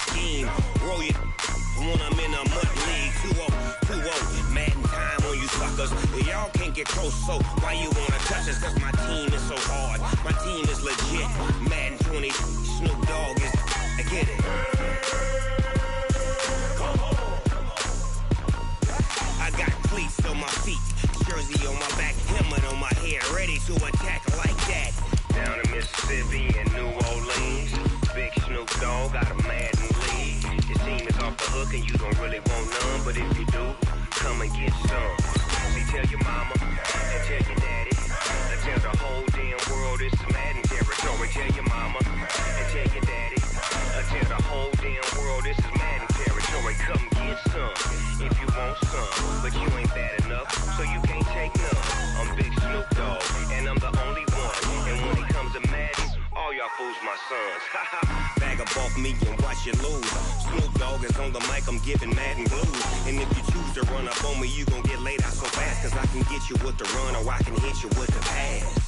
scheme. Roll it when I'm in a mud league. 2-0, Madden time on you suckers. Y'all can't get close, so why you wanna touch us? Cause my team is so hard. My team is legit. Madden 20, Snoop Dogg is. I get it. I got cleats on my feet, jersey on my back, helmet on my head, ready to attack like that. Down in Mississippi and New Orleans, big Snoop Dogg got a Madden league. Your team is off the hook and you don't really want none, but if you do, come and get some. See, tell your mama and tell your daddy, and tell the whole damn world it's Madden territory. Tell your mama and tell your daddy, and tell the whole damn world this is Madden territory. Come get some if you want some, but you ain't bad enough, so you can't take none. I'm Big Snoop Dogg, and I'm the only one. And when it comes to Madden, all y'all fools my sons. Bag up off me and watch you lose. Snoop Dogg is on the mic, I'm giving Madden blues. And if you choose to run up on me, you gon' get laid out so fast. Cause I can get you with the run or I can hit you with the pass.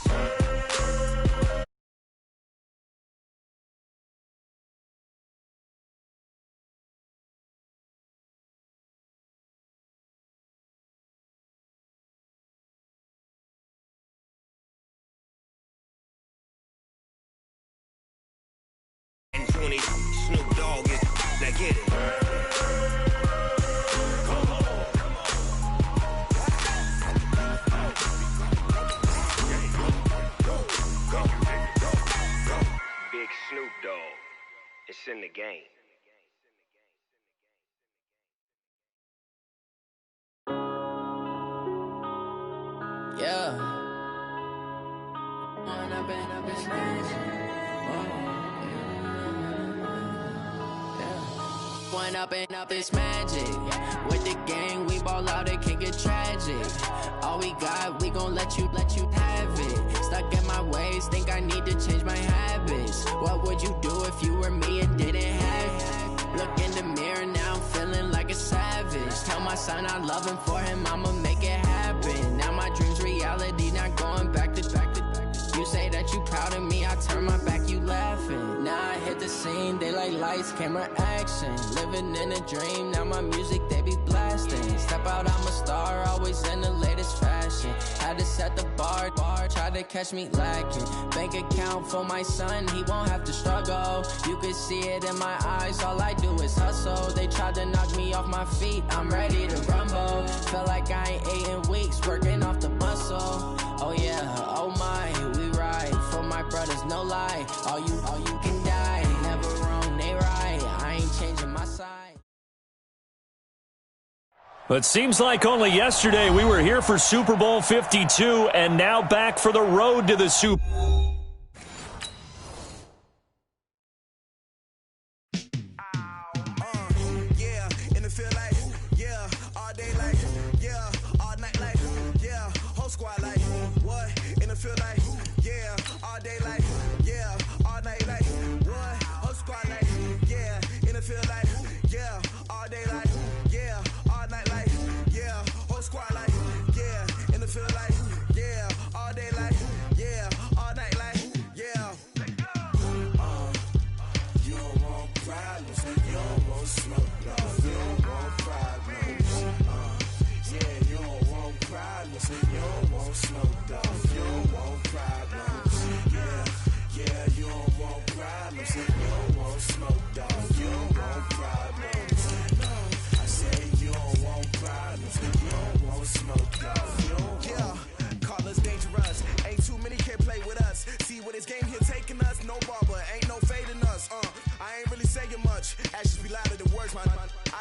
And 20, Snoop Dogg is. Now get it. Big Snoop Dogg. It's in the game. Yeah. One up and up, it's magic. With the gang, we ball out, it can get tragic. All we got, we gon' let you have it. Stuck in my ways, think I need to change my habits. What would you do if you were me and didn't have it? Look in the mirror, now I'm feeling like a savage. Tell my son I love him, for him I'ma make it happen. Now my dream's reality, not going back to. You say that you proud of me, I turn my back, you laughing. Now I hit the scene, they like lights, camera, action. Living in a dream, now my music, they be blasting. Step out, I'm a star, always in the latest fashion. Had to set the bar, try to catch me lacking. Bank account for my son, he won't have to struggle. You could see it in my eyes, all I do is hustle. They tried to knock me off my feet, I'm ready to rumble. Feel like I ain't ate in weeks, working off the muscle. Oh yeah, oh my, we ride for my brothers, no lie. All you can die, never wrong, they right. I ain't changing my side. But seems like only yesterday we were here for Super Bowl 52 and now back for the road to the Super Bowl.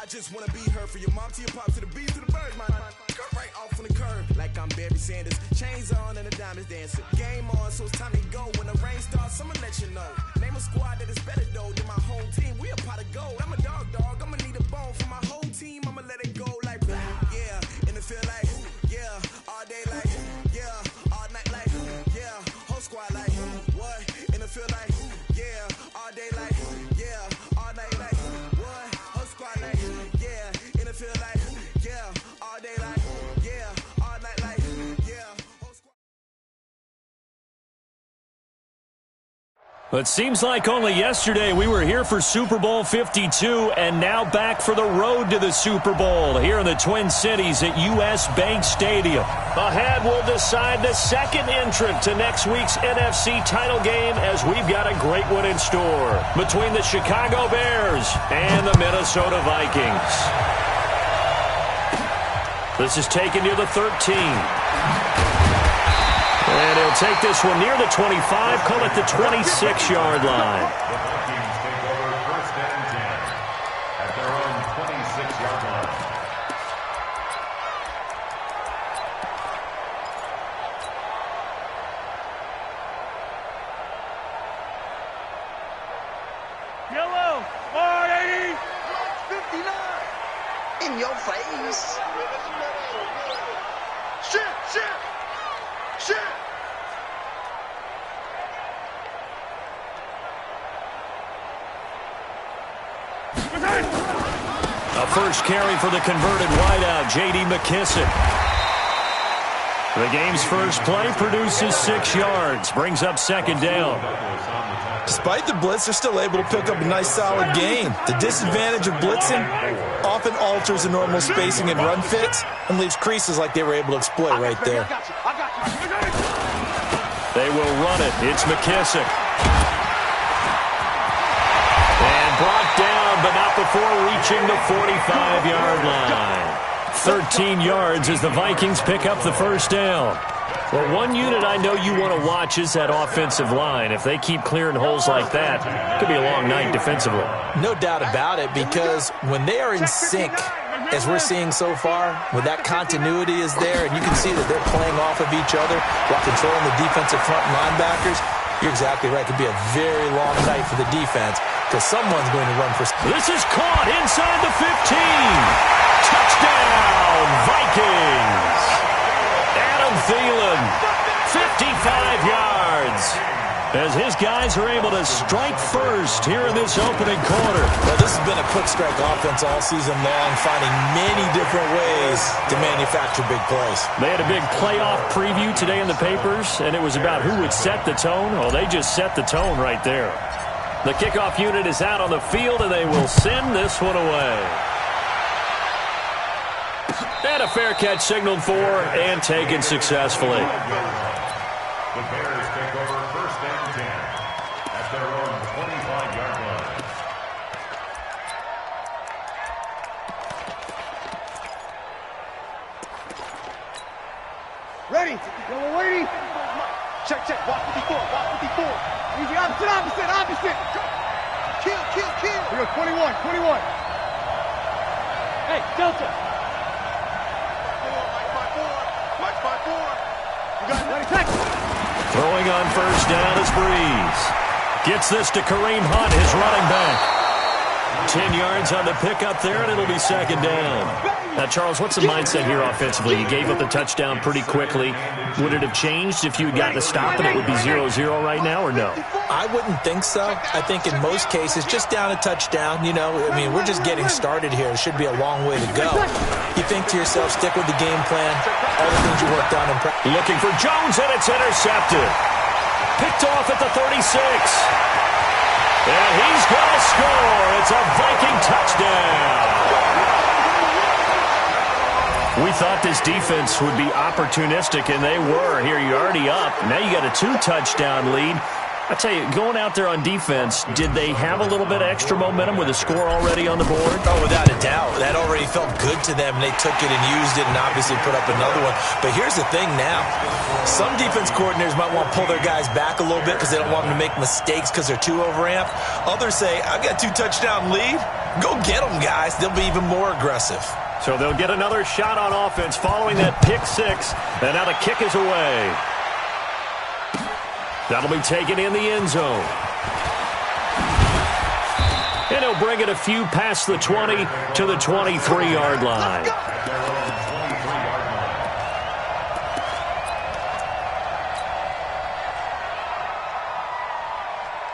I just wanna be her, for your mom to your pop to the beat to the birds, man. Cut right off on the curb, like I'm Barry Sanders. Chains on and the diamonds dancing. Game on, so it's time to go. When the rain starts, I'ma let you know. Name a squad that is better though than my whole team. We a pot of gold. I'm a dog. I'ma need a bone for my whole team. I'ma let it go like blah. Yeah, and it feel like yeah, all day like yeah, all night like yeah, whole squad like what? And it feel like yeah, all day like yeah, all night like what? Whole squad like yeah, and it feel like yeah, all day like yeah, all night like yeah, whole squad. It seems like only yesterday we were here for Super Bowl 52 and now back for the road to the Super Bowl here in the Twin Cities at U.S. Bank Stadium. Ahead, we'll decide the second entrant to next week's NFC title game as we've got a great one in store between the Chicago Bears and the Minnesota Vikings. This is taken near the 13. And he'll take this one near the 25, call it the 26-yard line. The Vikings take over first and 10 at their own 26-yard line. Yellow, 480, 59. In your face. Shit. A first carry for the converted wideout, J.D. McKissick. The game's first play produces 6 yards, brings up second down. Despite the blitz, they're still able to pick up a nice solid gain. The disadvantage of blitzing often alters the normal spacing and run fits and leaves creases like they were able to exploit right there. They will run it. It's McKissick. And brought down, but not before reaching the 45-yard line. 13 yards as the Vikings pick up the first down. Well, one unit I know you want to watch is that offensive line. If they keep clearing holes like that, it could be a long night defensively. No doubt about it, because when they are in sync, as we're seeing so far, when that continuity is there, and you can see that they're playing off of each other while controlling the defensive front and linebackers, you're exactly right. It could be a very long night for the defense, because someone's going to run for... This is caught inside the 15. Touchdown, Vikings. Adam Thielen, 55 yards. As his guys are able to strike first here in this opening quarter. Well, this has been a quick strike offense all season long, finding many different ways to manufacture big plays. They had a big playoff preview today in the papers, and it was about who would set the tone. Well, they just set the tone right there. The kickoff unit is out on the field, and they will send this one away. And a fair catch signaled for and taken successfully. The Bears take over first and 10 at their own 25-yard line. ready. We're waiting. Check. Walk 54. Easy, opposite. Kill. We go 21. Hey, Delta. Watch by four. You got it. Ready, Throwing on first down is Breeze. Gets this to Kareem Hunt, his running back. 10 yards on the pickup there, and it'll be second down. Now, Charles, what's the mindset here offensively? You gave up the touchdown pretty quickly. Would it have changed if you had gotten a stop and it would be 0-0 right now, or no? I wouldn't think so. I think in most cases, just down a touchdown, we're just getting started here. It should be a long way to go. You think to yourself, stick with the game plan, all the things you worked on in practice. Looking for Jones, and it's intercepted. Picked off at the 36. And he's going to score. It's a Viking touchdown. We thought this defense would be opportunistic, and they were. Here, you're already up. Now you got a 2-touchdown lead. I tell you, going out there on defense, did they have a little bit of extra momentum with a score already on the board? Oh, without a doubt. That already felt good to them, and they took it and used it and obviously put up another one. But here's the thing now. Some defense coordinators might want to pull their guys back a little bit because they don't want them to make mistakes because they're too overamped. Others say, I've got a 2-touchdown lead. Go get them, guys. They'll be even more aggressive. So they'll get another shot on offense following that pick six, and now the kick is away. That'll be taken in the end zone. And he'll bring it a few past the 20 to the 23-yard line.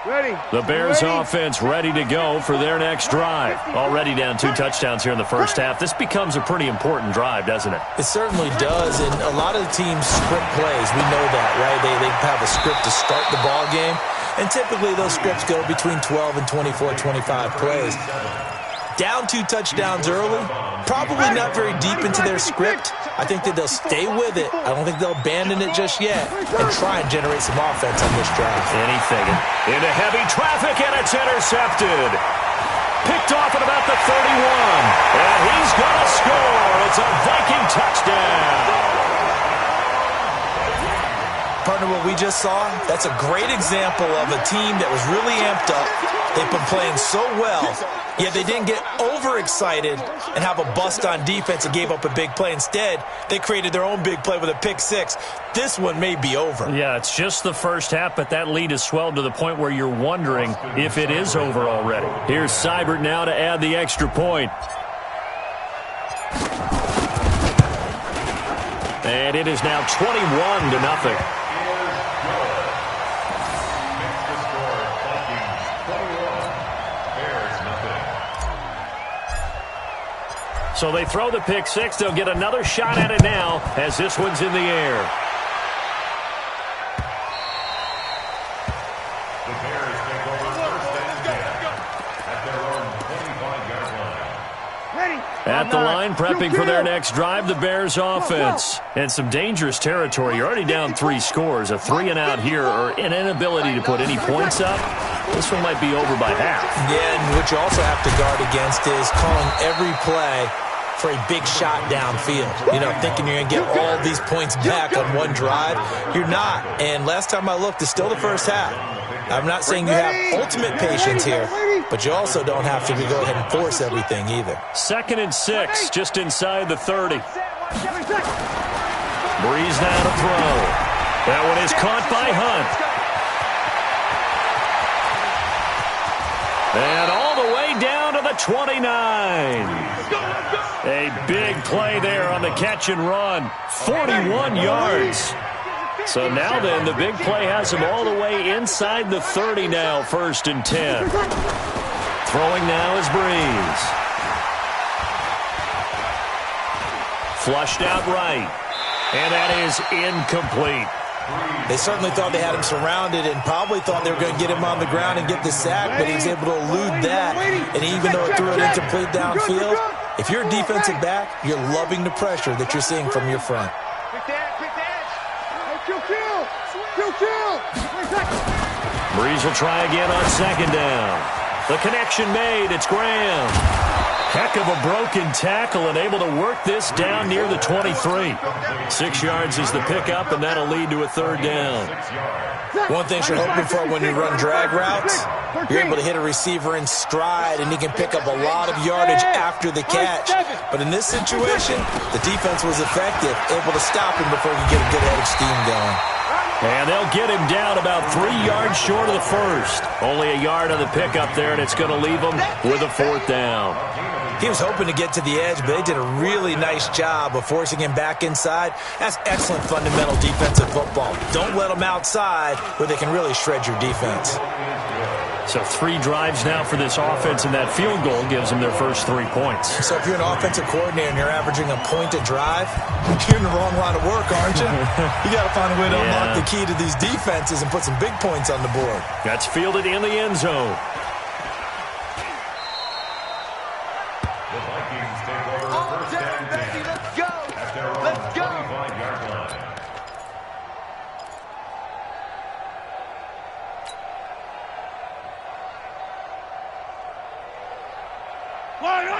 Ready. The Bears offense ready to go for their next drive. Already down 2 touchdowns here in the first half. This becomes a pretty important drive, doesn't it? It certainly does, and a lot of the teams script plays. We know that, right? They have a script to start the ball game. and typically those scripts go between 12 and 24, 25 plays. Down 2 touchdowns early, probably not very deep into their script. I think that they'll stay with it. I don't think they'll abandon it just yet and try and generate some offense on this drive. Anything. Into heavy traffic, and it's intercepted. Picked off at about the 31. And he's going to score. It's a Viking touchdown. Partner, what we just saw, that's a great example of a team that was really amped up. They've been playing so well, yet they didn't get overexcited and have a bust on defense and gave up a big play. Instead, they created their own big play with a pick six. This one may be over. Yeah, it's just the first half, but that lead has swelled to the point where you're wondering if it is over already. Here's Seibert now to add the extra point. And it is now 21-0. So they throw the pick six. They'll get another shot at it now as this one's in the air. The Bears take over first and 10 at their own 25-yard line. At the line, prepping for their next drive, the Bears offense. And some dangerous territory. You're already down 3 scores. A 3-and-out here or an inability to put any points up. This one might be over by half. Yeah, and what you also have to guard against is calling every play for a big shot downfield. You know, thinking you're going to get all these points back on one drive. You're not. And last time I looked, it's still the first half. I'm not saying you have ultimate patience here, but you also don't have to go ahead and force everything either. 2nd and 6, just inside the 30. Breeze now to throw. That one is caught by Hunt. And all the way down to the 29. A big play there on the catch and run. 41 yards. So now then, the big play has him all the way inside the 30 now, 1st and 10. Throwing now is Breeze. Flushed out right. And that is incomplete. They certainly thought they had him surrounded and probably thought they were going to get him on the ground and get the sack, but he was able to elude that. And even though it threw it incomplete downfield, if you're a defensive back, you're loving the pressure that you're seeing from your front. Breeze will try again on 2nd down. The connection made. It's Graham. Heck of a broken tackle and able to work this down near the 23. 6 yards is the pickup, and that'll lead to a 3rd down. One thing you're hoping for when you run drag routes, you're able to hit a receiver in stride, and he can pick up a lot of yardage after the catch. But in this situation, the defense was effective, able to stop him before he could get a good head of steam going. And they'll get him down about 3 yards short of the 1st. Only a yard on the pickup there, and it's going to leave him with a 4th down. He was hoping to get to the edge, but they did a really nice job of forcing him back inside. That's excellent fundamental defensive football. Don't let them outside where they can really shred your defense. So 3 drives now for this offense, and that field goal gives them their first 3 points. So if you're an offensive coordinator and you're averaging a point a drive, you're in the wrong line of work, aren't you? You got to find a way to unlock the key to these defenses and put some big points on the board. That's fielded in the end zone. The Vikings take over first and 10 at their own 25-yard line.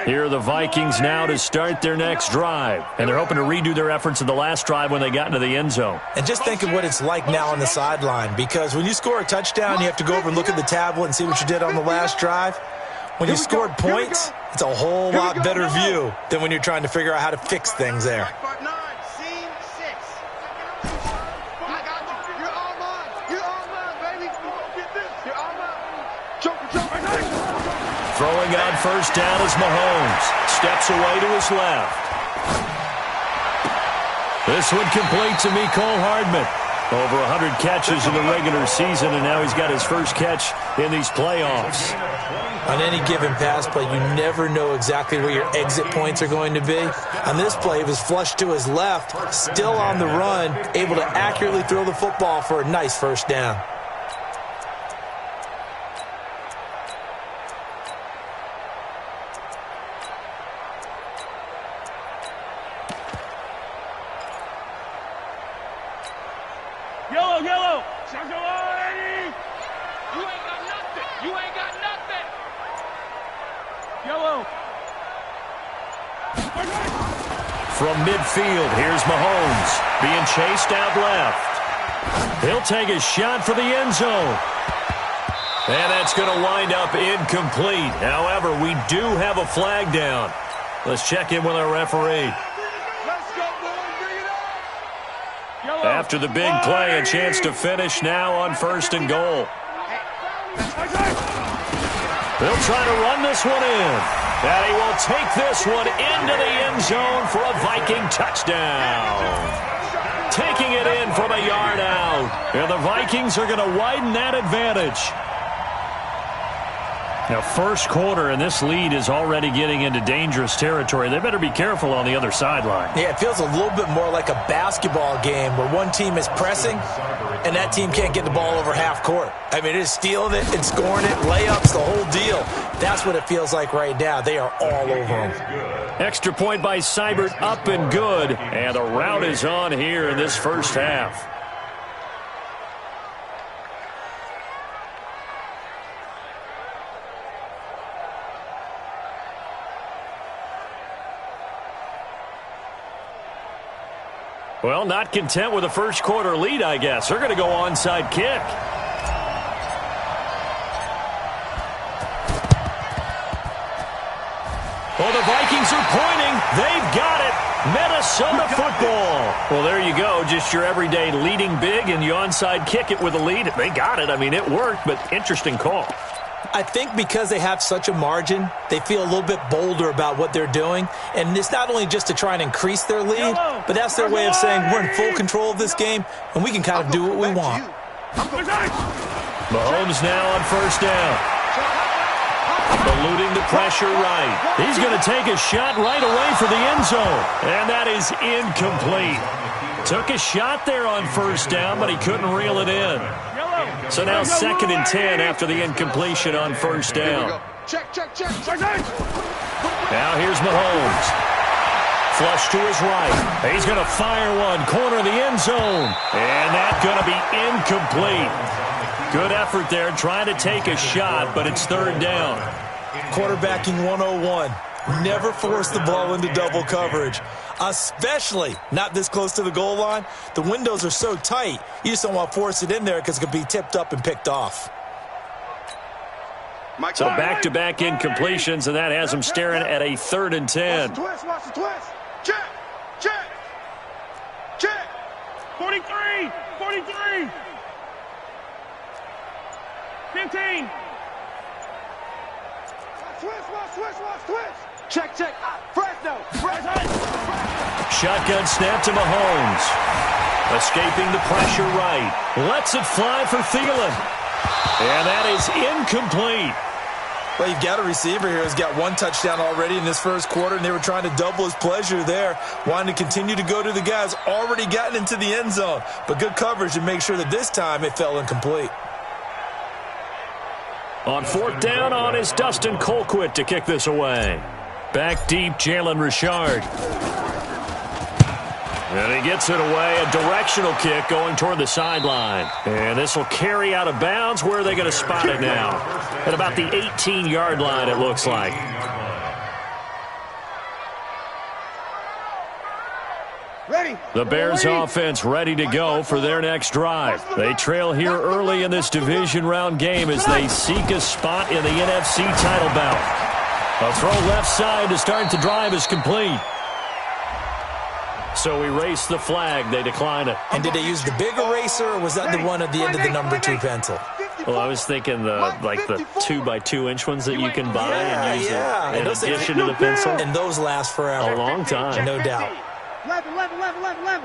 Here are the Vikings now to start their next drive. And they're hoping to redo their efforts in the last drive when they got into the end zone. And just think of what it's like now on the sideline, because when you score a touchdown, you have to go over and look at the tablet and see what you did on the last drive. When you scored points, it's a whole lot better view than when you're trying to figure out how to fix things there. Throwing on 1st down is Mahomes. Steps away to his left. This one complete to Mecole Hardman. Over 100 catches in the regular season, and now he's got his first catch in these playoffs. On any given pass play, you never know exactly where your exit points are going to be. On this play, he was flushed to his left, still on the run, able to accurately throw the football for a nice 1st down. Yellow, yellow. Circle on, Eddie. You ain't got nothing. You ain't got nothing. Yellow. From midfield, here's Mahomes being chased out left. He'll take a shot for the end zone. And that's going to wind up incomplete. However, we do have a flag down. Let's check in with our referee. Let's go, boys. Bring it up. Yellow. After the big play, a chance to finish now on 1st and goal. They'll try to run this one in. And he will take this one into the end zone for a Viking touchdown. Taking it in from a yard out. And the Vikings are going to widen that advantage. Now, first quarter, and this lead is already getting into dangerous territory. They better be careful on the other sideline. Yeah, it feels a little bit more like a basketball game where one team is pressing and that team can't get the ball over half court. I mean, it is stealing it and scoring it, layups, the whole deal. That's what it feels like right now. They are all over them. Extra point by Seibert, up and good. And the route is on here in this first half. Well, not content with a first quarter lead, I guess. They're going to go onside kick. Well, the Vikings are pointing. They've got it. Minnesota football. Well, there you go. Just your everyday leading big, and you onside kick it with a lead. They got it. I mean, it worked, but interesting call. I think because they have such a margin, they feel a little bit bolder about what they're doing. And it's not only just to try and increase their lead, but that's their way of saying we're in full control of this game, and we can kind of do what we want. Mahomes now on 1st down. Eluding the pressure right. He's going to take a shot right away for the end zone. And that is incomplete. Took a shot there on 1st down, but he couldn't reel it in. So now 2nd and 10 after the incompletion on 1st down. Check. Now here's Mahomes. Flush to his right. He's going to fire one. Corner of the end zone. And that's going to be incomplete. Good effort there trying to take a shot, but it's 3rd down. Quarterbacking 101. Never force the ball into double coverage, especially not this close to the goal line. The windows are so tight, you just don't want to force it in there because it could be tipped up and picked off. So back-to-back incompletions, and that has him staring at a 3rd and 10. Watch the twist. Check. 43. 15. Twist. Check. Fresno. Shotgun snap to Mahomes. Escaping the pressure right. Lets it fly for Thielen. And that is incomplete. Well, you've got a receiver here who's got 1 touchdown already in this first quarter, and they were trying to double his pleasure there, wanting to continue to go to the guys already gotten into the end zone. But good coverage to make sure that this time it fell incomplete. On 4th down on is Dustin Colquitt to kick this away. Back deep, Jalen Richard. And he gets it away, a directional kick going toward the sideline. And this will carry out of bounds. Where are they going to spot it now? At about the 18-yard line, it looks like. The Bears offense ready to go for their next drive. They trail here early in this division round game as they seek a spot in the NFC title bout. A throw left side to start the drive is complete. So erase the flag. They decline it. And did they use the big eraser, or was that the one at the end of the number 2 pencil? Well, I was thinking the 2x2-inch ones that you can buy and use in addition to the pencil. And those last forever. A long time. No doubt. 11. Right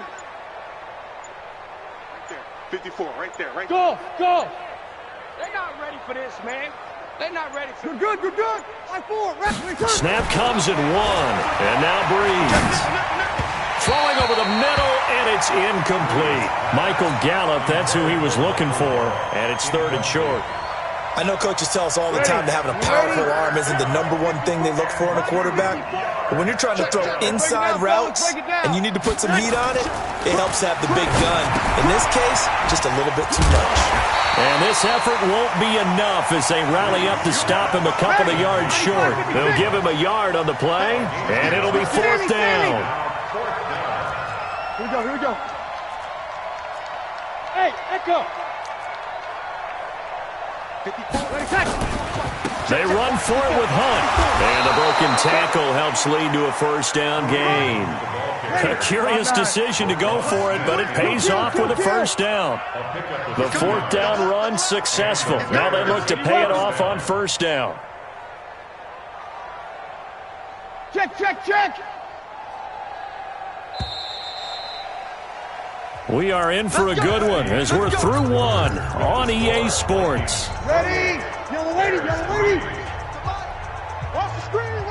there. 54, right there. Go. They're not ready for this, man. They're not ready for it. You're good. 5-4. Snap comes at 1. And now Breeze. Throwing over the middle, and it's incomplete. Michael Gallup, that's who he was looking for. And it's 3rd and short. I know coaches tell us all the time that having a powerful arm isn't the #1 thing they look for in a quarterback. But when you're trying to throw inside routes and you need to put some heat on it, it helps to have the big gun. In this case, just a little bit too much. And this effort won't be enough as they rally up to stop him a couple of yards short. They'll give him a yard on the play, and it'll be 4th down. Here we go. Hey, Echo. They run for it with Hunt. And a broken tackle helps lead to a 1st down gain. A curious decision to go for it, but it pays off with a 1st down. The 4th down run successful. Now they look to pay it off on 1st down. Check. We are in for a good one as we're through one on EA Sports. Ready? Yellow lady. Watch the screen.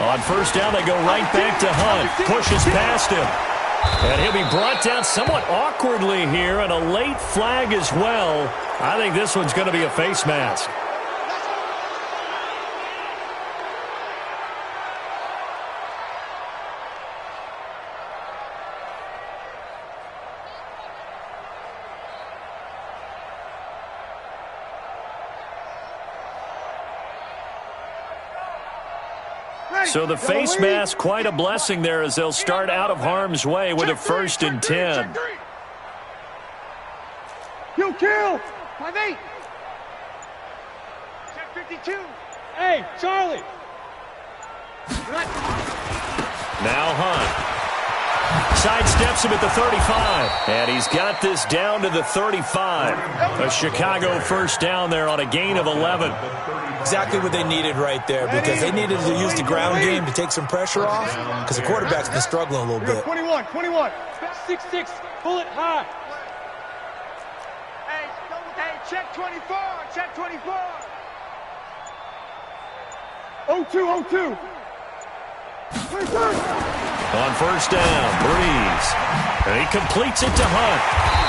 On 1st down, they go right back to Hunt. Pushes past him. And he'll be brought down somewhat awkwardly here, and a late flag as well. I think this one's going to be a face mask. So the face mask, quite a blessing there as they'll start out of harm's way with a 1st and 10. You kill! 5-8. Check 52. Hey, Charlie. Now Hunt. Sidesteps him at the 35. And he's got this down to the 35. A Chicago 1st down there on a gain of 11. Exactly what they needed right there, because they needed to use the ground game to take some pressure off, because the quarterback's been struggling a little bit. 21. 6-6. Pull it high. Hey, check 24. 0-2. On 1st down, Breeze. And he completes it to Hunt.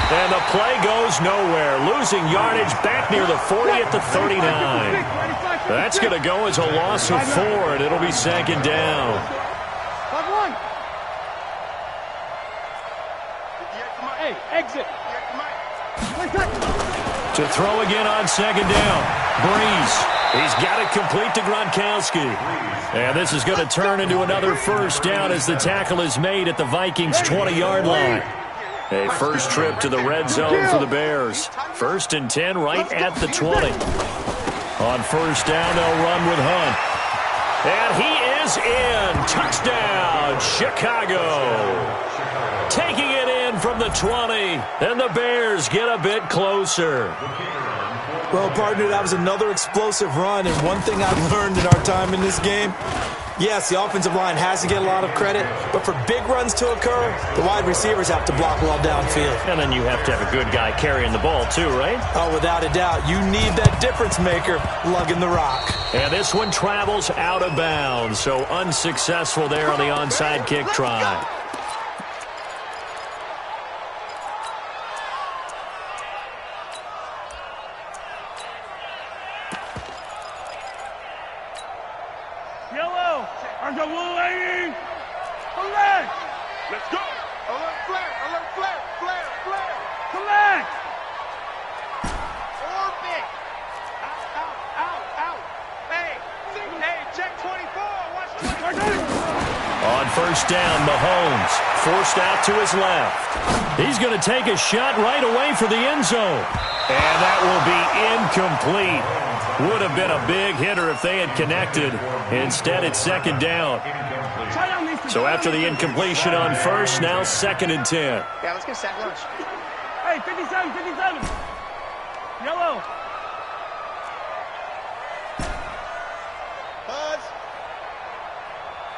And the play goes nowhere. Losing yardage back near the 40 at the 39. That's going to go as a loss of 4, and it'll be 2nd down. 5-1. Hey, exit. To throw again on 2nd down. Breeze. He's got it complete to Gronkowski. And this is going to turn into another 1st down as the tackle is made at the Vikings' 20-yard line. A first trip to the red zone for the Bears. 1st and 10 right at the 20. On 1st down, they'll run with Hunt. And he is in. Touchdown, Chicago. Taking it in from the 20. And the Bears get a bit closer. Well, partner, that was another explosive run, and one thing I've learned in our time in this game, yes, the offensive line has to get a lot of credit, but for big runs to occur, the wide receivers have to block well downfield. And then you have to have a good guy carrying the ball too, right? Oh, without a doubt. You need that difference maker lugging the rock. And this one travels out of bounds, so unsuccessful there on the onside kick try. Let's go. Alert flare. Collect. Orbit. Out. Hey, check 24. Watch 24. On 1st down, Mahomes forced out to his left. He's going to take a shot right away for the end zone. And that will be incomplete. Would have been a big hitter if they had connected. Instead, it's 2nd down. So after the incompletion on 1st, now 2nd and 10. Yeah, let's get sack lunch. Hey, 57. Yellow. Buzz.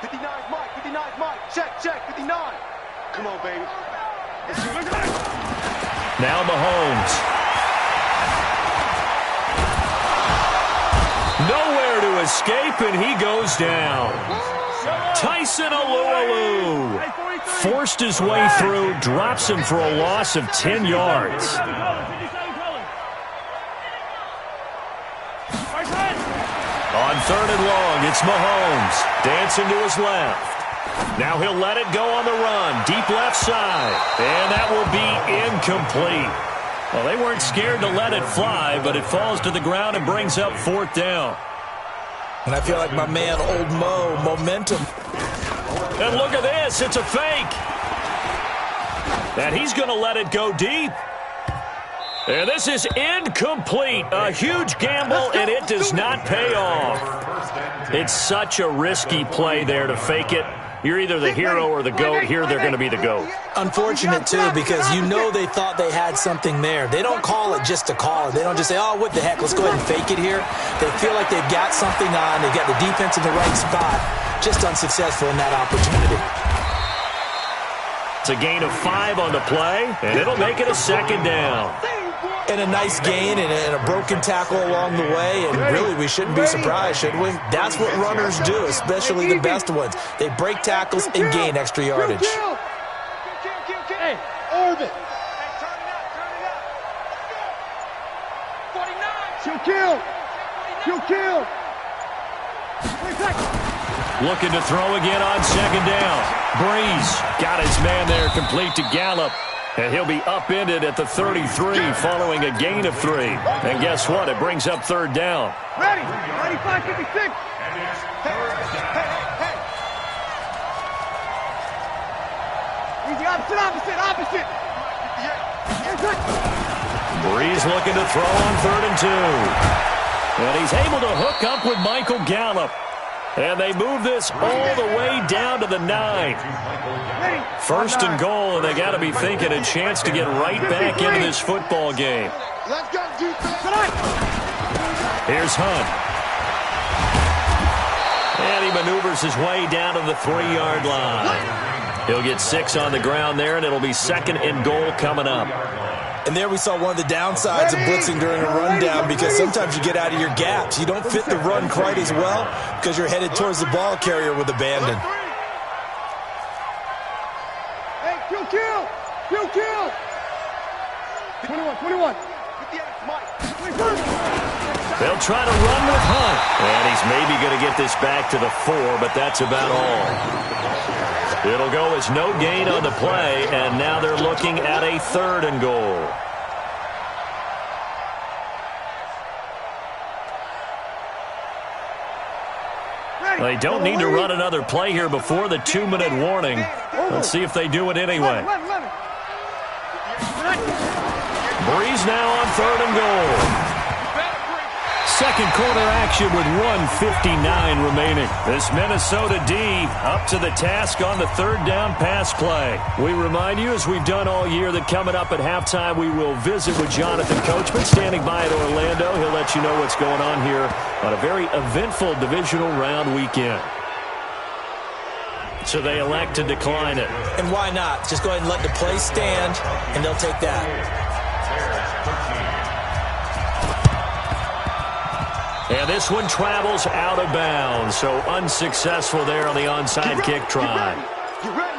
59's Mike. Check, 59. Come on, baby. Now Mahomes. Nowhere to escape, and he goes down. Tyson Alualu forced his way through, drops him for a loss of 10 yards. 3rd and long. It's Mahomes dancing to his left. Now he'll let it go on the run. Deep left side. And that will be incomplete. Well, they weren't scared to let it fly, but it falls to the ground and brings up 4th down. And I feel like my man, Old Mo, momentum. And look at this. It's a fake. And he's going to let it go deep. And this is incomplete. A huge gamble, and it does not pay off. It's such a risky play there to fake it. You're either the hero or the GOAT. Here they're going to be the GOAT. Unfortunate, too, because you know they thought they had something there. They don't call it just to call it. They don't just say, oh, what the heck, let's go ahead and fake it here. They feel like they've got something on. They've got the defense in the right spot. Just unsuccessful in that opportunity. It's a gain of 5 on the play, and it'll make it a 2nd down. And a nice gain and a broken tackle along the way, and really we shouldn't be surprised, should we? That's what runners do, especially the best ones. They break tackles and gain extra yardage. Hey, orbit. Kill. Looking to throw again on 2nd down. Breeze got his man there, complete to Gallup. And he'll be upended at the 33 following a gain of 3. And guess what? It brings up 3rd down. Ready, 556. Hey. Easy, opposite. Breeze looking to throw on 3rd and 2. And he's able to hook up with Michael Gallup. And they move this all the way down to the 9. 1st and goal, and they got to be thinking a chance to get right back into this football game. Let's go, Here's Hunt. And he maneuvers his way down to the 3-yard line. He'll get 6 on the ground there, and it'll be 2nd and goal coming up. And there we saw one of the downsides of blitzing during a rundown, because sometimes you get out of your gaps. You don't fit the run quite as well because you're headed towards the ball carrier with abandon. Hey, kill. 21. They'll try to run with Hunt. And he's maybe going to get this back to the 4, but that's about all. It'll go as no gain on the play, and now they're looking at a 3rd and goal. They don't need to run another play here before the 2-minute warning. Let's see if they do it anyway. Breeze now on 3rd and goal. 2nd quarter action with 1:59 remaining. This Minnesota D up to the task on the 3rd down pass play. We remind you, as we've done all year, that coming up at halftime we will visit with Jonathan Coachman standing by at Orlando. He'll let you know what's going on here on a very eventful divisional round weekend. So they elect to decline it. And why not? Just go ahead and let the play stand, and they'll take that. And this one travels out of bounds, so unsuccessful there on the onside kick try. You ready?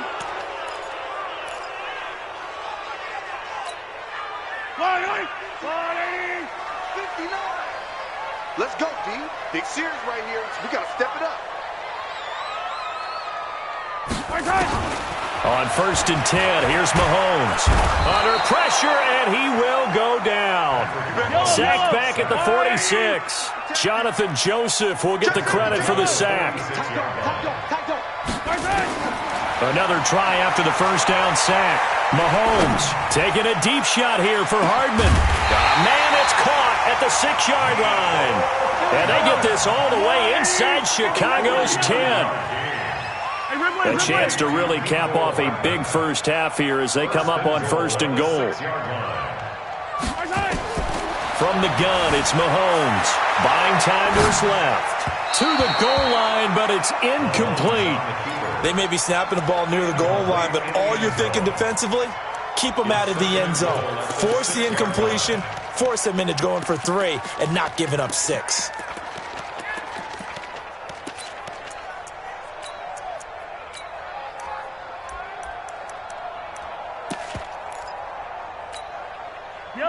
Let's go, D. Big series right here. We got to step it up. On 1st and 10, here's Mahomes. Under pressure, and he will go down. Sacked back at the 46. Jonathan Joseph will get the credit for the sack. Another try after the 1st down sack. Mahomes taking a deep shot here for Hardman. Man, it's caught at the 6-yard line. And they get this all the way inside Chicago's 10. A chance to really cap off a big first half here as they come up on 1st and goal. From the gun, it's Mahomes. Buying time to his left. To the goal line, but it's incomplete. They may be snapping the ball near the goal line, but all you're thinking defensively, keep them out of the end zone. Force the incompletion, force them into going for 3, and not giving up 6.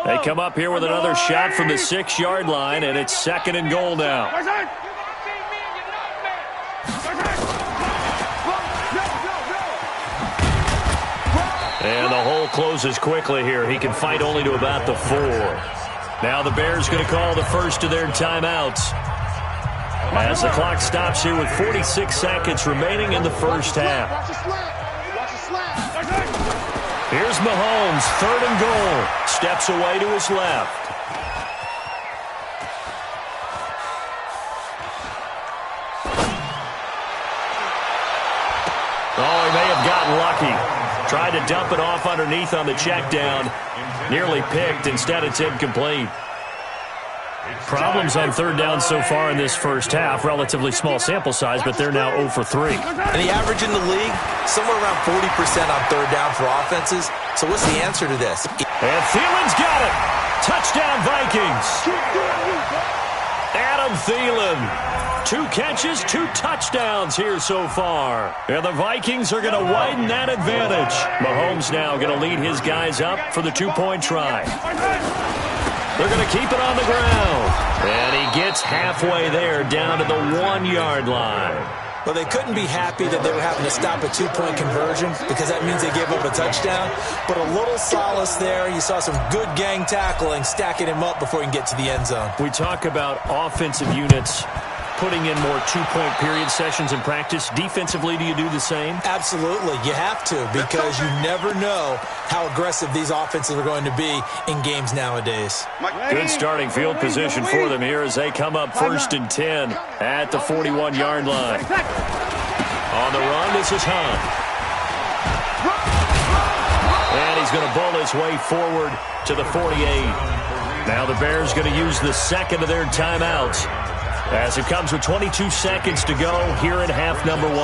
They come up here with another shot from the 6-yard line, and it's 2nd and goal now. And the hole closes quickly here. He can fight only to about the 4. Now the Bears going to call the first of their timeouts as the clock stops here with 46 seconds remaining in the first half. Here's Mahomes, 3rd and goal. Steps away to his left. Oh, he may have gotten lucky. Tried to dump it off underneath on the check down. Nearly picked. Instead, it's incomplete. Problems on 3rd down so far in this first half. Relatively small sample size, but they're now 0 for 3. And the average in the league, somewhere around 40% on 3rd down for offenses. So what's the answer to this? And Thielen's got it. Touchdown, Vikings. Adam Thielen. 2 catches, 2 touchdowns here so far. And the Vikings are going to widen that advantage. Mahomes now going to lead his guys up for the 2-point try. They're going to keep it on the ground. And he gets halfway there down to the 1-yard line. Well, they couldn't be happy that they were having to stop a 2-point conversion because that means they gave up a touchdown. But a little solace there. You saw some good gang tackling, stacking him up before he can get to the end zone. We talk about offensive units putting in more 2-point period sessions in practice. Defensively, do you do the same? Absolutely. You have to because you never know how aggressive these offenses are going to be in games nowadays. Good starting field position for them here as they come up 1st and 10 at the 41-yard line. On the run, this is Hunt. And he's going to bull his way forward to the 48. Now the Bears going to use the second of their timeouts as it comes with 22 seconds to go here in half number 1.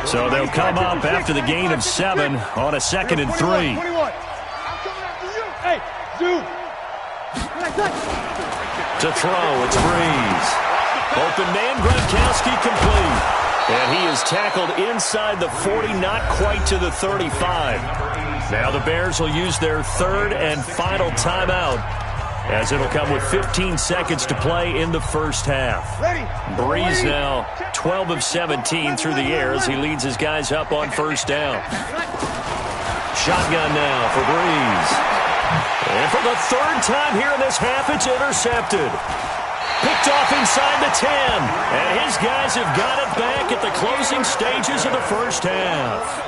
So they'll come up after the gain of 7 on a 2nd and 3. To throw, it's Breeze. Open man, Gronkowski complete. And he is tackled inside the 40, not quite to the 35. Now the Bears will use their 3rd and final timeout, as it'll come with 15 seconds to play in the first half. Breeze now 12 of 17 through the air as he leads his guys up on 1st down. Shotgun now for Breeze. And for the 3rd time here in this half, it's intercepted. Picked off inside the 10. And his guys have got it back at the closing stages of the first half.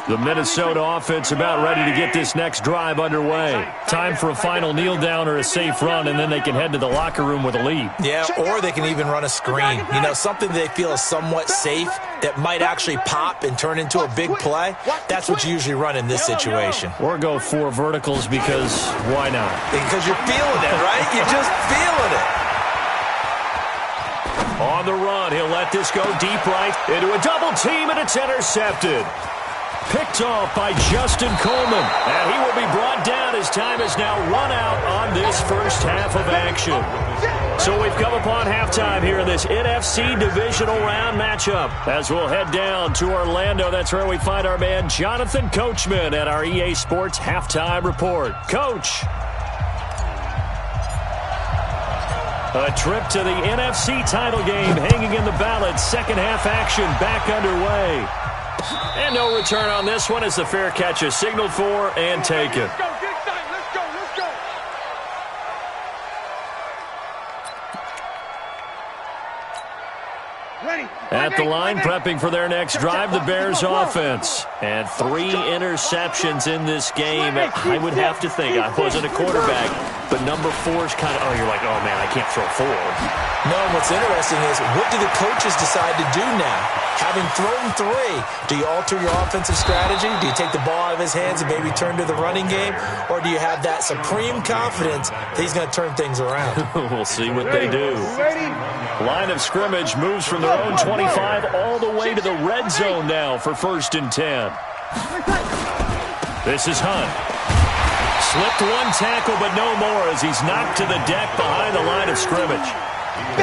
The Minnesota offense about ready to get this next drive underway. Time for a final kneel down or a safe run, and then they can head to the locker room with a lead. Yeah, or they can even run a screen. You know, something they feel is somewhat safe that might actually pop and turn into a big play. That's what you usually run in this situation. Or go 4 verticals because why not? Because you're feeling it, right? You're just feeling it. On the run, he'll let this go deep right into a double team, and it's intercepted. Picked off by Justin Coleman. And he will be brought down as time is now run out on this first half of action. So we've come upon halftime here in this NFC divisional round matchup. As we'll head down to Orlando, that's where we find our man Jonathan Coachman at our EA Sports Halftime Report. Coach. A trip to the NFC title game hanging in the balance. Second half action back underway. And no return on this one as the fair catch is signaled for and taken. Let's go, let's go, let's go. Ready. At the line, prepping for their next drive, the Bears offense. And 3 interceptions in this game. I would have to think, I wasn't a quarterback, but number 4 is kind of, you're like, oh man, I can't throw 4. No, what's interesting is, what do the coaches decide to do now? Having thrown 3, do you alter your offensive strategy? Do you take the ball out of his hands and maybe turn to the running game? Or do you have that supreme confidence that he's going to turn things around? We'll see what they do. Line of scrimmage moves from their own 25 all the way to the red zone now for 1st and 10. This is Hunt. Slipped 1 tackle, but no more as he's knocked to the deck behind the line of scrimmage.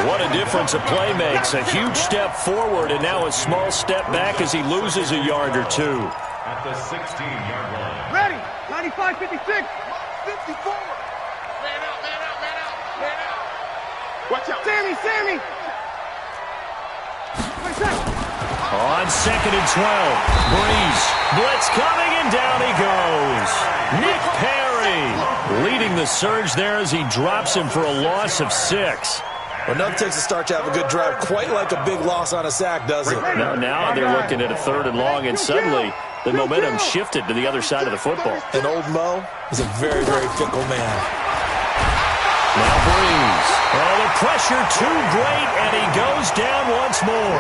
What a difference a play makes. A huge step forward and now a small step back as he loses a yard or 2. At the 16-yard line. Ready. 95, 56. 54. Man out, man out, man out, man out. Watch out. Sammy. On 2nd and 12, Breeze. Blitz coming, and down he goes. Nick Perry leading the surge there as he drops him for a loss of 6. Well, nothing takes a start to have a good drive quite like a big loss on a sack, does it? No, now they're looking at a 3rd and long, and suddenly the momentum shifted to the other side of the football. And old Mo is a very, very fickle man. Now Breeze. Oh, the pressure too great, and he goes down once more.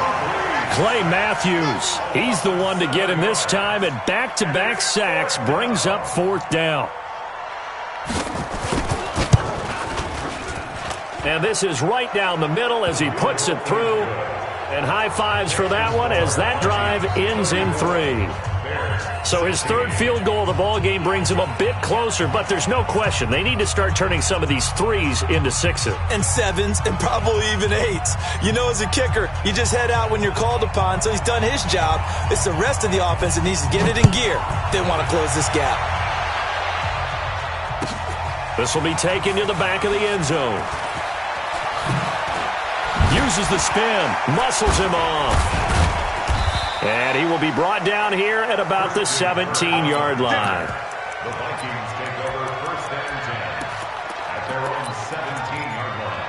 Clay Matthews, he's the one to get him this time, and back-to-back sacks brings up 4th down. And this is right down the middle as he puts it through. And high fives for that one as that drive ends in 3. So his 3rd field goal of the ball game brings him a bit closer, but there's no question they need to start turning some of these 3s into 6s. And 7s and probably even 8s. You know, as a kicker, you just head out when you're called upon, so he's done his job. It's the rest of the offense that needs to get it in gear. They want to close this gap. This will be taken to the back of the end zone. Uses the spin, muscles him off. And he will be brought down here at about the 17-yard line. The Vikings take over 1st and 10 at their own 17-yard line.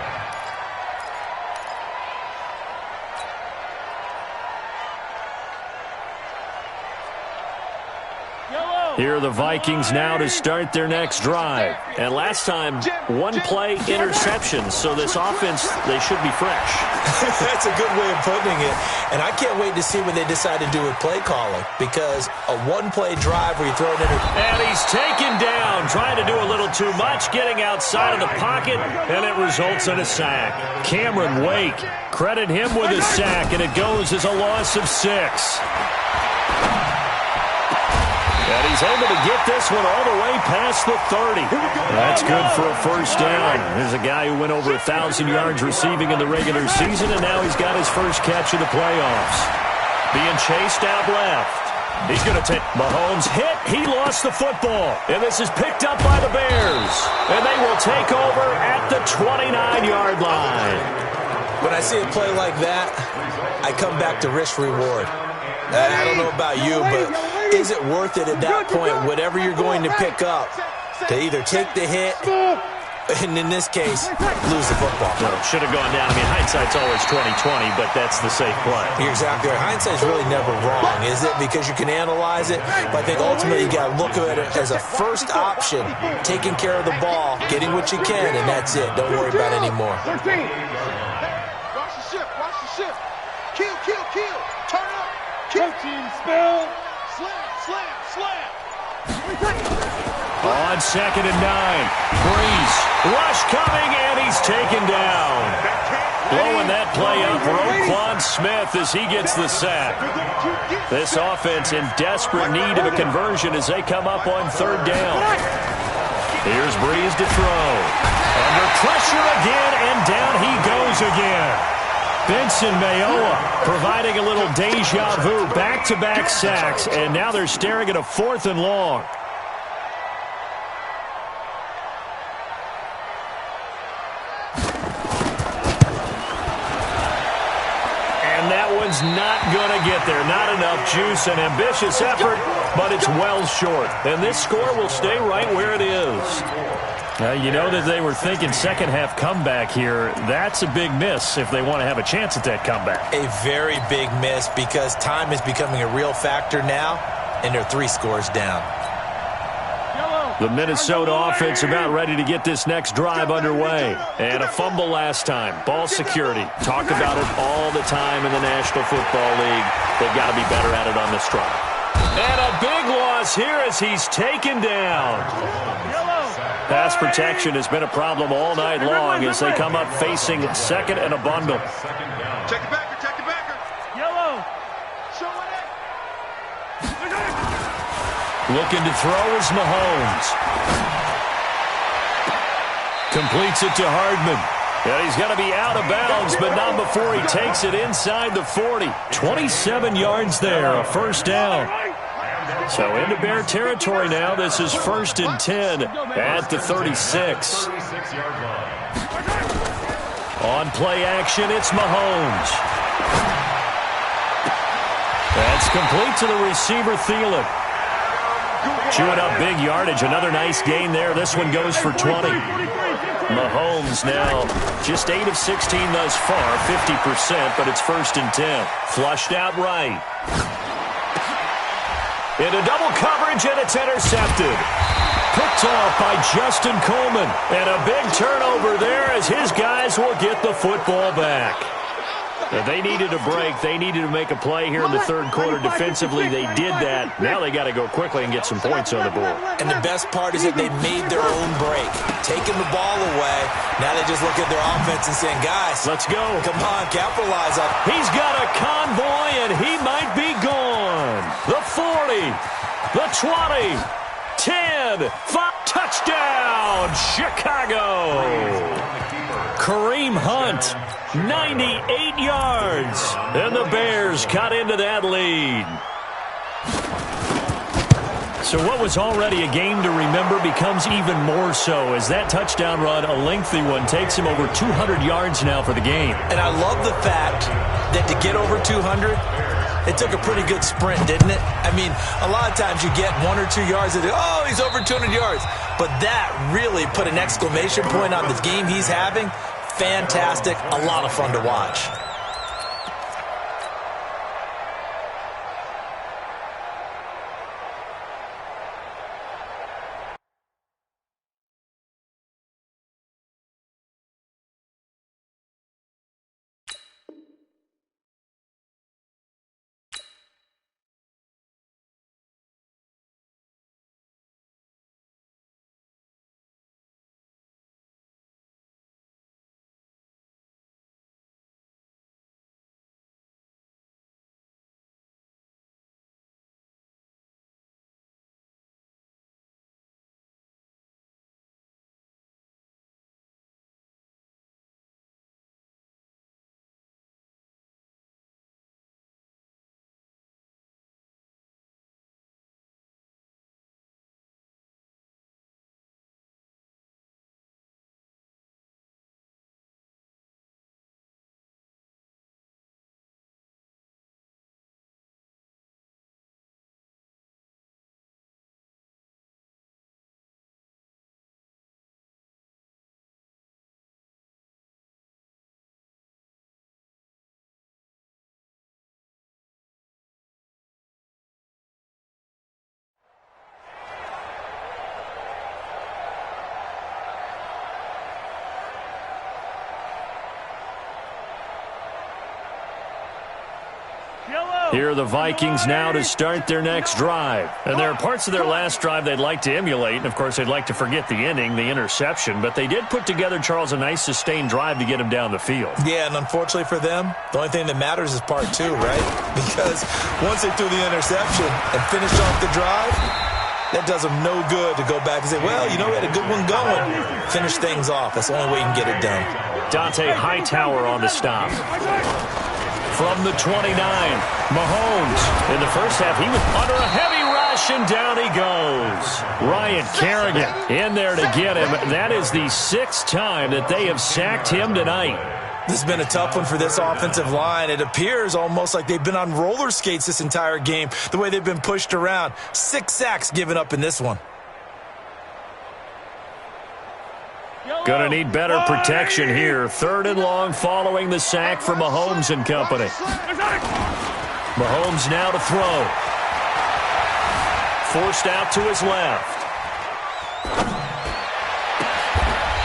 Here are the Vikings now to start their next drive. And last time, 1-play interception. So this offense, they should be fresh. That's a good way of putting it. And I can't wait to see what they decide to do with play calling. Because a 1-play drive where you throw it in. And he's taken down, trying to do a little too much, getting outside of the pocket, and it results in a sack. Cameron Wake, credit him with a sack, and it goes as a loss of 6. And he's able to get this one all the way past the 30. That's good for a 1st down. There's a guy who went over 1,000 yards receiving in the regular season, and now he's got his first catch of the playoffs. Being chased out left. He's going to take Mahomes hit. He lost the football. And this is picked up by the Bears. And they will take over at the 29-yard line. When I see a play like that, I come back to risk-reward. I don't know about you, but is it worth it at that point, whatever you're going to pick up, to either take the hit, and in this case, lose the football? Well, it should have gone down. I mean, hindsight's always 20/20, but that's the safe play. You're exactly right. Hindsight's really never wrong, is it? Because you can analyze it, but I think ultimately you got to look at it as a first option, taking care of the ball, getting what you can, and that's it. Don't worry about it anymore. 13. Watch the ship. Watch the ship. Kill, kill, kill. Turn up. Kill. Team spell. Slam, slam, slam. On 2nd and 9. Breeze. Rush coming, and he's taken down. Blowing that play up, Roquan Smith as he gets the sack. This offense in desperate need of a conversion as they come up on 3rd down. Here's Breeze to throw. Under pressure again, and down he goes again. Benson Mayowa providing a little deja vu, back-to-back sacks, and now they're staring at a 4th and long. And that one's not going to get there. Not enough juice, an ambitious effort, but it's well short. And this score will stay right where it is. You know that they were thinking second-half comeback here. That's a big miss if they want to have a chance at that comeback. A very big miss because time is becoming a real factor now, and they're 3 scores down. The Minnesota offense about ready to get this next drive underway. And a fumble last time. Ball security. Talk about it all the time in the National Football League. They've got to be better at it on this drive. And a big loss here as he's taken down. Pass protection has been a problem all night long as they come up facing 2nd and a bundle. Check the backer, check the backer. Yellow. Show it. Looking to throw is Mahomes. Completes it to Hardman. And he's going to be out of bounds, but not before he takes it inside the 40. 27 yards there, a 1st down. So into Bear territory now. This is 1st and 10 at the 36. On play action, it's Mahomes. That's complete to the receiver, Thielen. Chewing up big yardage. Another nice gain there. This one goes for 20. Mahomes now just 8 of 16 thus far, 50%, but it's 1st and 10. Flushed out right. Into double coverage, and it's intercepted. Picked off by Justin Coleman. And a big turnover there as his guys will get the football back. They needed a break. They needed to make a play here in the third quarter defensively. They did that. Now they got to go quickly and get some points on the board. And the best part is that they made their own break. Taking the ball away. Now they just look at their offense and saying, guys, let's go. Come on, capitalize on it. He's got a convoy, and he might be gone. The 40, the 20, 10, 5, touchdown, Chicago. Kareem Hunt, 98 yards, and the Bears cut into that lead. So what was already a game to remember becomes even more so as that touchdown run, a lengthy one, takes him over 200 yards now for the game. And I love the fact that to get over 200, it took a pretty good sprint, didn't it? I mean, a lot of times you get 1 or 2 yards and oh, he's over 200 yards. But that really put an exclamation point on the game he's having. Fantastic. A lot of fun to watch. Here are the Vikings now to start their next drive. And there are parts of their last drive they'd like to emulate. And, of course, they'd like to forget the ending, the interception. But they did put together, Charles, a nice sustained drive to get him down the field. Yeah, and unfortunately for them, the only thing that matters is part 2, right? Because once they threw the interception and finished off the drive, that does them no good to go back and say, well, you know, we had a good one going. Finish things off. That's the only way you can get it done. Dante Hightower on the stop. From the 29, Mahomes. In the first half, he was under a heavy rush, and down he goes. Ryan Kerrigan in there to get him. That is the 6th time that they have sacked him tonight. This has been a tough one for this offensive line. It appears almost like they've been on roller skates this entire game, the way they've been pushed around. 6 sacks given up in this one. Going to need better protection here. 3rd and long following the sack from Mahomes and company. Mahomes now to throw. Forced out to his left.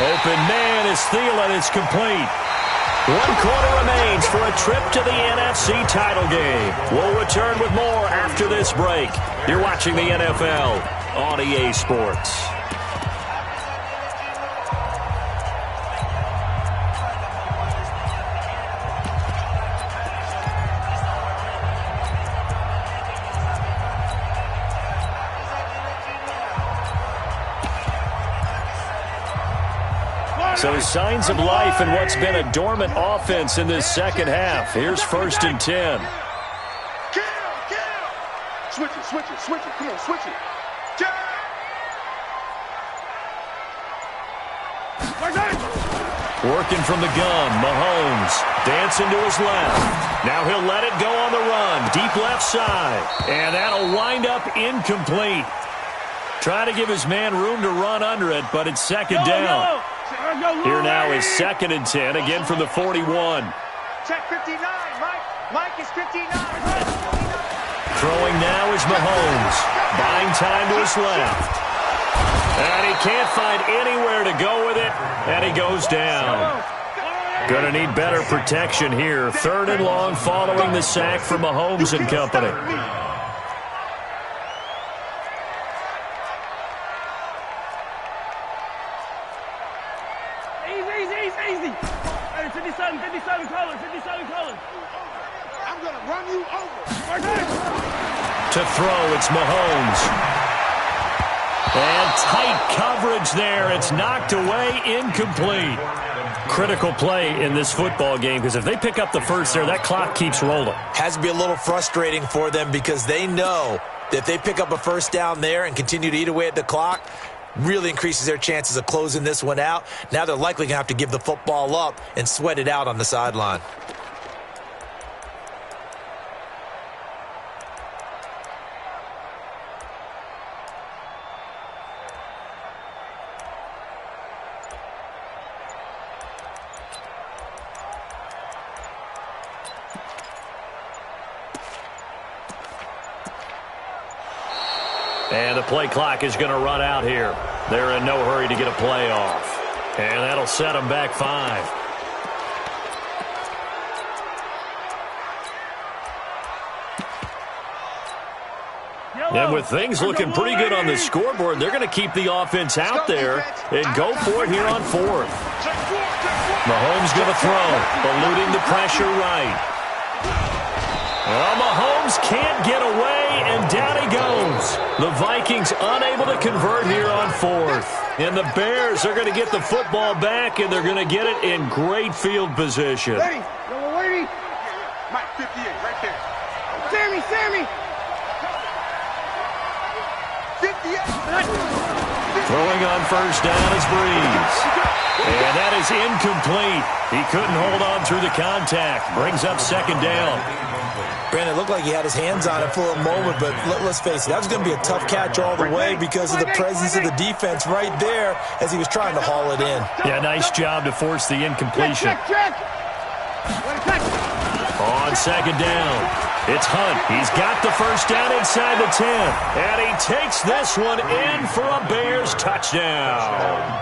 Open man is Thielen. It's complete. 1 quarter remains for a trip to the NFC title game. We'll return with more after this break. You're watching the NFL on EA Sports. So signs of life in what's been a dormant offense in this second half. Here's 1st and 10. Switch it. Come on, switch it. Working from the gun, Mahomes dancing to his left. Now he'll let it go on the run, deep left side. And that'll wind up incomplete. Trying to give his man room to run under it, but it's second down. Here now is 2nd and 10, again from the 41. Check 59, Mike. Mike is 59. Throwing now is Mahomes. Buying time to his left. And he can't find anywhere to go with it, and he goes down. Going to need better protection here. 3rd and long following the sack from Mahomes and company. Easy. 57 colors. I'm going to run you over. To throw, it's Mahomes. And tight coverage there. It's knocked away, incomplete. Critical play in this football game, because if they pick up the first there, that clock keeps rolling. Has to be a little frustrating for them because they know that if they pick up a first down there and continue to eat away at the clock, really increases their chances of closing this one out. Now they're likely going to have to give the football up and sweat it out on the sideline. And the play clock is going to run out here. They're in no hurry to get a play off. And that'll set them back 5. And with things looking pretty good on the scoreboard, they're going to keep the offense out there and go for it here on 4th. Mahomes going to throw, eluding the pressure right. Well, Mahomes can't get away, and down he goes. The Vikings unable to convert here on 4th. And the Bears are going to get the football back, and they're going to get it in great field position. Ready. Mike, 58, right there. Sammy. 58. Throwing on first down is Breeze. And that is incomplete. He couldn't hold on through the contact. Brings up 2nd down. Brandon, it looked like he had his hands on it for a moment, but let's face it, that was going to be a tough catch all the way because of the presence of the defense right there as he was trying to haul it in. Yeah, nice job to force the incompletion. On 2nd down, it's Hunt. He's got the first down inside the 10, and he takes this one in for a Bears touchdown.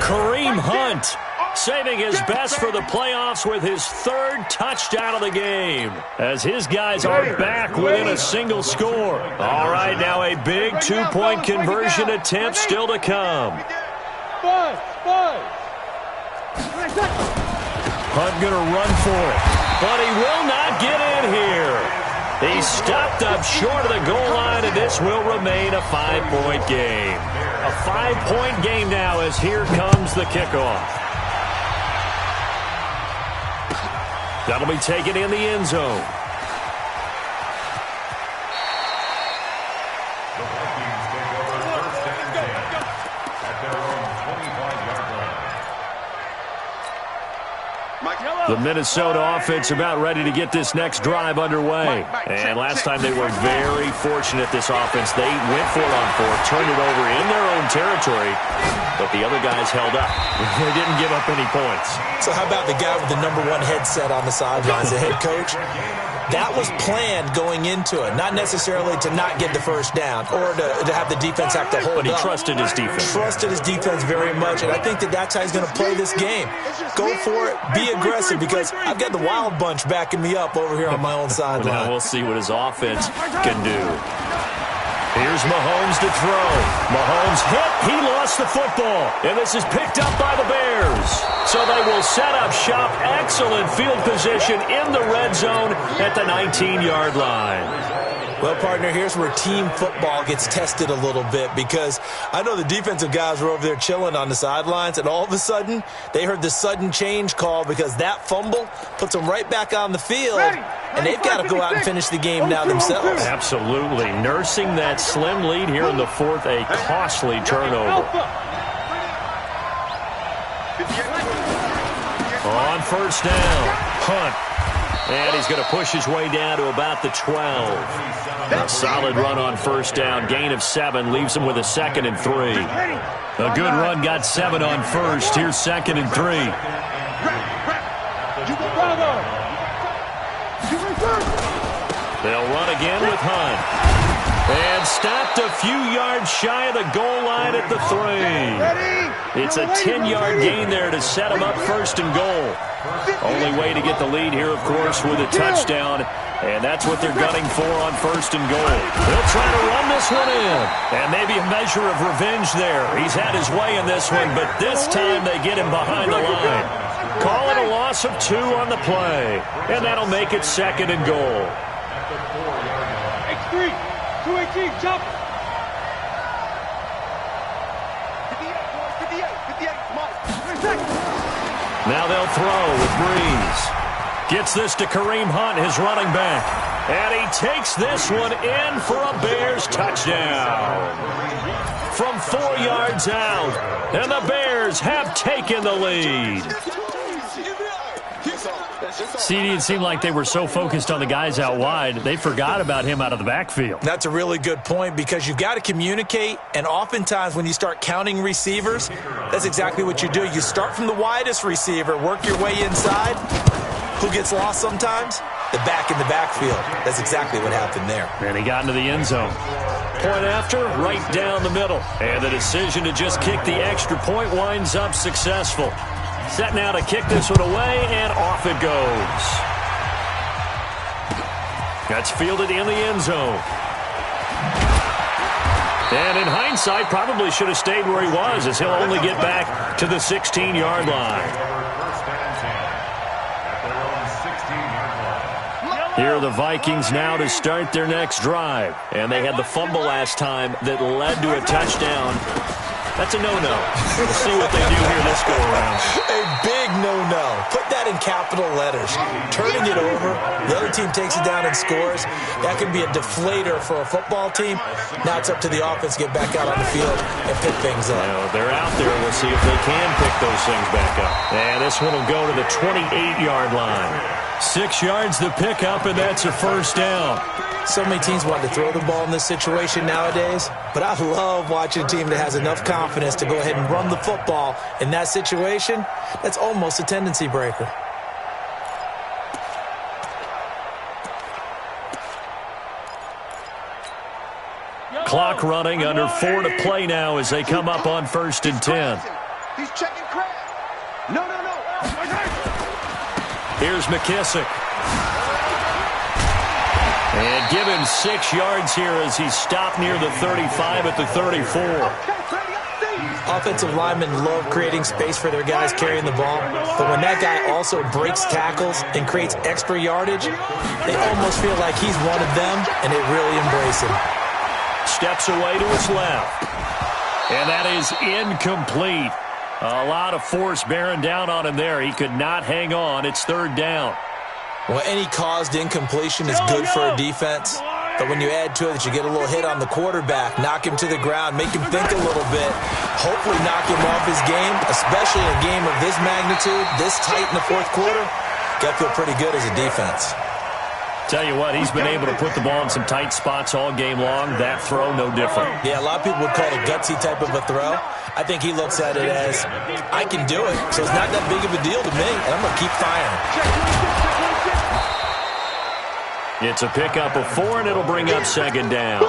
Kareem Hunt saving his best for the playoffs with his 3rd touchdown of the game, as his guys are back within a single score. All right, now a big 2-point conversion attempt still to come. Hunt going to run for it, but he will not get in here. He's stopped up short of the goal line, and this will remain a 5-point game. A 5-point game now, as here comes the kickoff. That'll be taken in the end zone. The Vikings take over 1st and 10 at their own 25-yard line. The Minnesota offense about ready to get this next drive underway. And last time they were very fortunate, this offense. They went for it on 4th, turned it over in their own territory, but the other guys held up. They didn't give up any points. So how about the guy with the number 1 headset on the sidelines, the head coach? That was planned going into it, not necessarily to not get the first down or to have the defense have to hold up. But he trusted his defense. Trusted his defense very much, and I think that's how he's going to play this game. Go for it, be aggressive, because I've got the wild bunch backing me up over here on my own sideline. Now we'll see what his offense can do. Here's Mahomes to throw. Mahomes hit. He lost the football. And this is picked up by the Bears. So they will set up shop. Excellent field position in the red zone at the 19-yard line. Well, partner, here's where team football gets tested a little bit, because I know the defensive guys were over there chilling on the sidelines, and all of a sudden they heard the sudden change call because that fumble puts them right back on the field, and they've got to go out and finish the game now themselves. Absolutely. Nursing that slim lead here in the 4th, a costly turnover. On first down, Hunt. And he's going to push his way down to about the 12. A solid run on first down. Gain of 7 leaves him with a 2nd and 3. A good run got 7 on first. Here's 2nd and 3. They'll run again with Hunt. And stopped a few yards shy of the goal line at the 3. It's a 10-yard gain there to set him up first and goal. Only way to get the lead here, of course, with a touchdown. And that's what they're gunning for on first and goal. They'll try to run this one in. And maybe a measure of revenge there. He's had his way in this one, but this time they get him behind the line. Call it a loss of 2 on the play. And that'll make it 2nd and goal. X3. 218, jump! 58, 58, now they'll throw with Breeze. Gets this to Kareem Hunt, his running back. And he takes this one in for a Bears touchdown. From 4 yards out. And the Bears have taken the lead. CD, it seemed like they were so focused on the guys out wide, they forgot about him out of the backfield. That's a really good point because you've got to communicate, and oftentimes when you start counting receivers, that's exactly what you do. You start from the widest receiver, work your way inside. Who gets lost sometimes? The back in the backfield. That's exactly what happened there. And he got into the end zone. Point after, right down the middle. And the decision to just kick the extra point winds up successful. Set now to kick this one away, and off it goes. That's fielded in the end zone. And in hindsight, probably should have stayed where he was, as he'll only get back to the 16-yard line. Here are the Vikings now to start their next drive. And they had the fumble last time that led to a touchdown. That's a no-no. We'll see what they do here this go-around. A big no-no. Put that in capital letters. Turning it over, the other team takes it down and scores. That could be a deflator for a football team. Now it's up to the offense to get back out on the field and pick things up. Well, they're out there. We'll see if they can pick those things back up. And this one will go to the 28-yard line. 6 yards the pickup, and that's a first down. So many teams want to throw the ball in this situation nowadays, but I love watching a team that has enough confidence to go ahead and run the football in that situation. That's almost a tendency breaker. Clock running, under 4 to play now as they come up on 1st and 10. He's checking crab. No. Here's McKissick. And give him 6 yards here as he's stopped near the 35 at the 34. Offensive linemen love creating space for their guys carrying the ball, but when that guy also breaks tackles and creates extra yardage, they almost feel like he's one of them, and they really embrace him. Steps away to his left. And that is incomplete. A lot of force bearing down on him there. He could not hang on. It's 3rd down. Well, any caused incompletion is good for a defense. But when you add to it that you get a little hit on the quarterback, knock him to the ground, make him think a little bit, hopefully knock him off his game, especially in a game of this magnitude, this tight in the 4th quarter, got to feel pretty good as a defense. Tell you what, he's been able to put the ball in some tight spots all game long. That throw, no different. Yeah, a lot of people would call it a gutsy type of a throw. I think he looks at it as, I can do it, so it's not that big of a deal to me, and I'm going to keep firing. It's a pickup of 4, and it'll bring up 2nd down.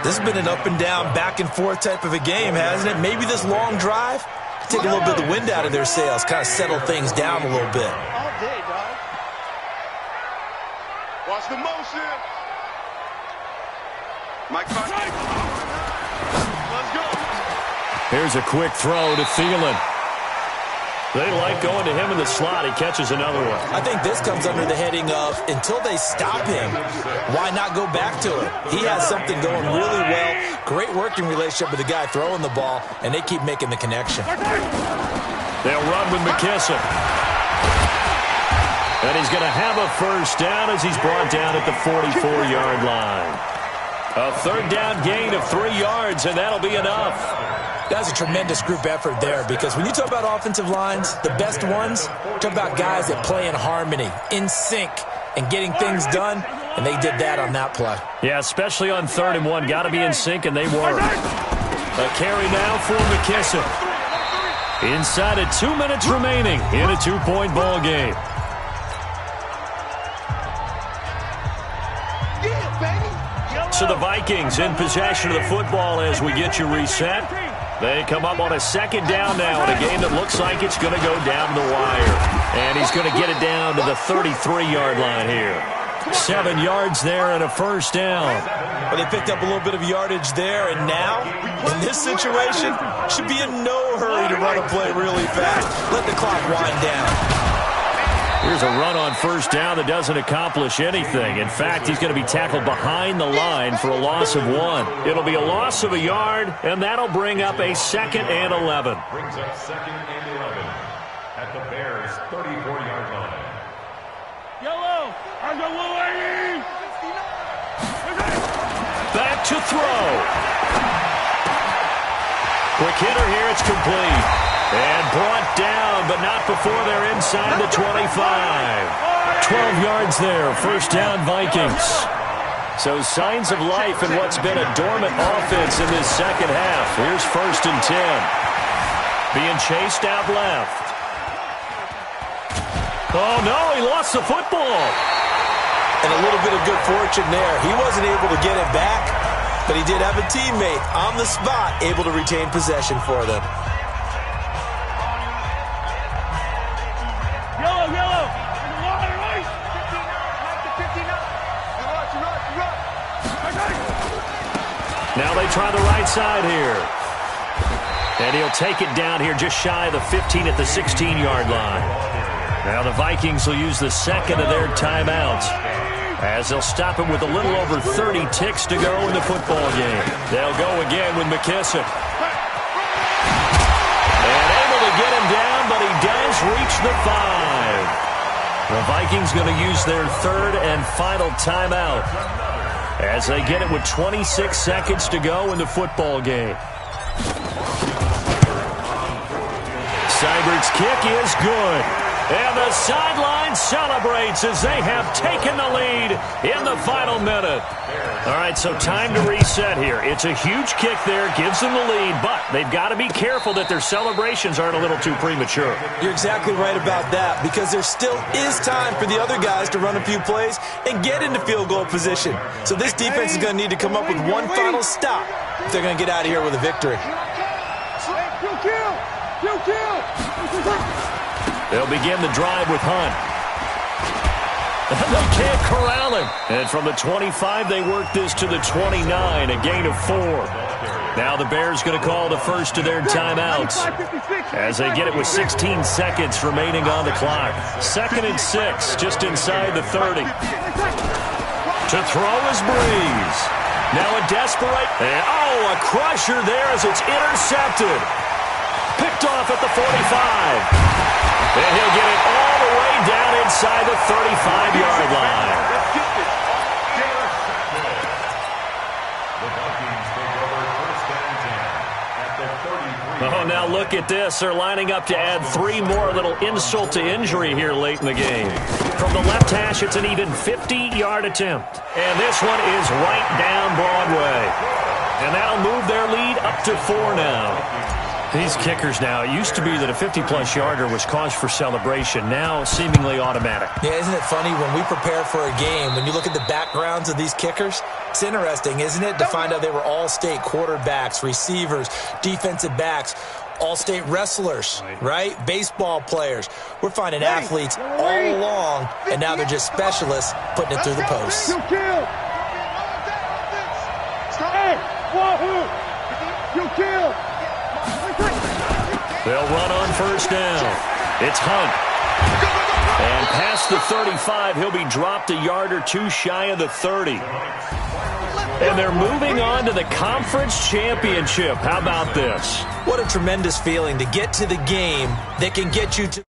This has been an up and down, back and forth type of a game, hasn't it? Maybe this long drive, take a little bit of the wind out of their sails, kind of settle things down a little bit. All day, dog. Watch the motion. Mike, let's go. Here's a quick throw to Thielen. They like going to him in the slot. He catches another one. I think this comes under the heading of, until they stop him, why not go back to it? He has something going really well. Great working relationship with the guy throwing the ball, and they keep making the connection. They'll run with McKissick. And he's going to have a first down as he's brought down at the 44-yard line. A 3rd down gain of 3 yards, and that'll be enough. That's a tremendous group effort there, because when you talk about offensive lines, the best ones, talk about guys that play in harmony, in sync, and getting things done, and they did that on that play. Yeah, especially on 3rd and 1. Got to be in sync, and they were. A carry now for McKissick. Inside of 2 minutes remaining in a 2-point ball game. So the Vikings in possession of the football as we get you reset. They come up on a 2nd down now in a game that looks like it's going to go down to the wire. And he's going to get it down to the 33-yard line here. 7 yards there and a 1st down. Well, they picked up a little bit of yardage there, and now, in this situation, should be in no hurry to run a play really fast. Let the clock wind down. Here's a run on 1st down that doesn't accomplish anything. In fact, he's going to be tackled behind the line for a loss of 1. It'll be a loss of a yard, and that'll bring up a 2nd and 11. Brings up 2nd and 11 at the Bears' 34-yard line. Yellow! I got Willie! Back to throw. Quick hitter here, it's complete. And brought down, but not before they're inside the 25. 12 yards there, 1st down Vikings. So signs of life in what's been a dormant offense in this 2nd half. Here's 1st and 10. Being chased out left. Oh, no, he lost the football. And a little bit of good fortune there. He wasn't able to get it back, but he did have a teammate on the spot able to retain possession for them. Yellow! Now they try the right side here. And he'll take it down here just shy of the 15 at the 16-yard line. Now the Vikings will use the 2nd of their timeouts, as they'll stop him with a little over 30 ticks to go in the football game. They'll go again with McKissick. And able to get him down, but he does reach the 5. The Vikings going to use their 3rd and final timeout as they get it with 26 seconds to go in the football game. Seibert's kick is good. And the sideline celebrates as they have taken the lead in the final minute. All right, so time to reset here. It's a huge kick there, gives them the lead, but they've got to be careful that their celebrations aren't a little too premature. You're exactly right about that, because there still is time for the other guys to run a few plays and get into field goal position. So this defense is going to need to come up with one final stop if they're going to get out of here with a victory. They'll begin the drive with Hunt. They can't corral him. And from the 25, they work this to the 29, a gain of 4. Now the Bears going to call the first of their timeouts as they get it with 16 seconds remaining on the clock. 2nd and 6, just inside the 30. To throw is Breeze. Now a desperate, and a crusher there as it's intercepted. Picked off at the 45. And he'll get it all the way down inside the 35-yard line. The Vikings take over 1st and 10 at the 33. Oh, now look at this. They're lining up to add 3 more, a little insult to injury here late in the game. From the left hash, it's an even 50-yard attempt. And this one is right down Broadway. And that'll move their lead up to 4 now. These kickers now, it used to be that a 50-plus yarder was cause for celebration. Now, seemingly automatic. Yeah, isn't it funny when we prepare for a game, when you look at the backgrounds of these kickers, it's interesting, isn't it, to find out they were all-state quarterbacks, receivers, defensive backs, all-state wrestlers, right? Baseball players. We're finding athletes all along, and now they're just specialists putting it through the posts. You kill! Hey, wahoo! You kill! They'll run on 1st down. It's Hunt. And past the 35, he'll be dropped a yard or 2 shy of the 30. And they're moving on to the conference championship. How about this? What a tremendous feeling to get to the game that can get you to